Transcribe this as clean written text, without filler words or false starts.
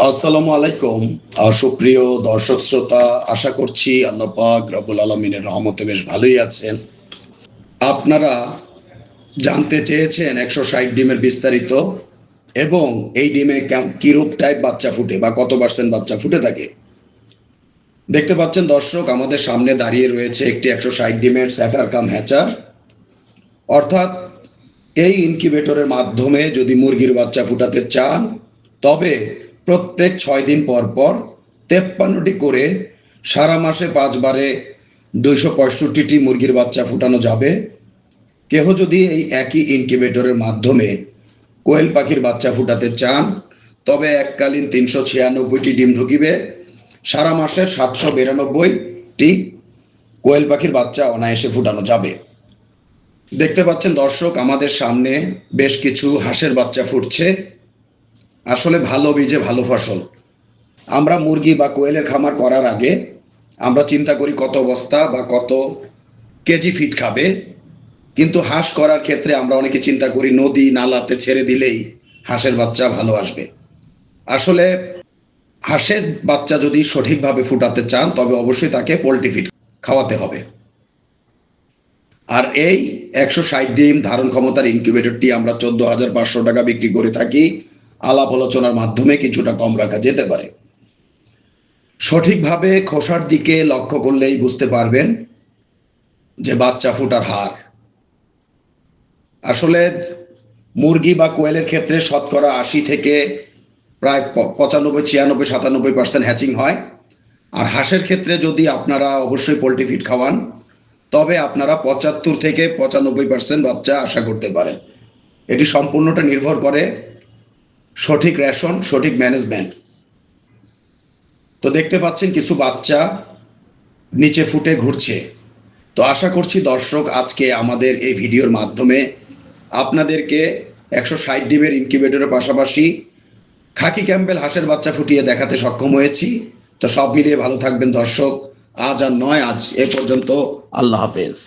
আসসালামু আলাইকুম। সুপ্রিয় দর্শক শ্রোতা, আশা করছি আল্লাহ পাক রব্বুল আলামিনের রহমতে বেশ ভালোই আছেন। আপনারা জানতে চেয়েছেন 160 ডিমের বিস্তারিত এবং এই ডিমে কিরূপ টাইপ বাচ্চা ফুটে বা কত পার্সেন্ট বাচ্চা ফুটে থাকে। দেখতে পাচ্ছেন দর্শক, আমাদের সামনে দাঁড়িয়ে রয়েছে একটি 160 ডিমের স্যাটার কাম হ্যাচার। অর্থাৎ এই ইনকিউবেটরের মাধ্যমে যদি মুরগির বাচ্চা ফুটাতে চান তবে প্রত্যেক 6 দিন পর পর 53টি করে সারা মাসে 5 বারে 265টি মুরগির বাচ্চা ফুটানো যাবে। কেহ যদি এই একই ইনকিউবেটরের মাধ্যমে কোয়েল পাখির বাচ্চা ফুটাতে চান তবে এককালীন 396টি ডিম ঢুকিবে। সারা মাসে 792টি কোয়েল পাখির বাচ্চা অনায়াসে ফুটানো যাবে। দেখতে পাচ্ছেন দর্শক, আমাদের সামনে বেশ কিছু হাঁসের বাচ্চা ফুটছে। আসলে ভালো বীজে ভালো ফসল। আমরা মুরগি বা কোয়েলের খামার করার আগে আমরা চিন্তা করি কত বস্তা বা কত কেজি ফিড খাবে, কিন্তু হাঁস করার ক্ষেত্রে আমরা অনেকে চিন্তা করি নদী নালাতে ছেড়ে দিলেই হাঁসের বাচ্চা ভালো আসবে। আসলে হাঁসের বাচ্চা যদি সঠিকভাবে ফুটাতে চান তবে অবশ্যই তাকে পোলট্রি ফিড খাওয়াতে হবে। আর এই 160 ডিম ধারণ ক্ষমতার ইনকিউবেটরটি আমরা 14,500 টাকা বিক্রি করে থাকি। আলাপ আলোচনার মাধ্যমে কিছুটা কম রাখা যেতে পারে। সঠিকভাবে খোসার দিকে লক্ষ্য করলেই বুঝতে পারবেন যে বাচ্চা ফুটার হার। আসলে মুরগি বা কোয়েলের ক্ষেত্রে শতকরা 80 থেকে প্রায় 95, 96, 97% হ্যাচিং হয়। আর হাঁসের ক্ষেত্রে যদি আপনারা অবশ্যই পোলট্রি ফিড খাওয়ান তবে আপনারা 75 থেকে 95% বাচ্চা আশা করতে পারেন। এটি সম্পূর্ণটা নির্ভর করে সঠিক রেশন, সঠিক ম্যানেজমেন্ট। তো দেখতে পাচ্ছেন কিছু বাচ্চা নিচে ফুটে ঘুরছে। তো আশা করছি দর্শক, আজকে আমাদের এই ভিডিওর মাধ্যমে আপনাদেরকে 160 ডিমের ইনকিউবেটরের পাশাপাশি খাকি ক্যাম্বেল হাঁসের বাচ্চা ফুটিয়ে দেখাতে সক্ষম হয়েছি। তো সব মিলিয়ে ভালো থাকবেন দর্শক। আজ আর নয়, আজ এ পর্যন্ত। আল্লাহ হাফেজ।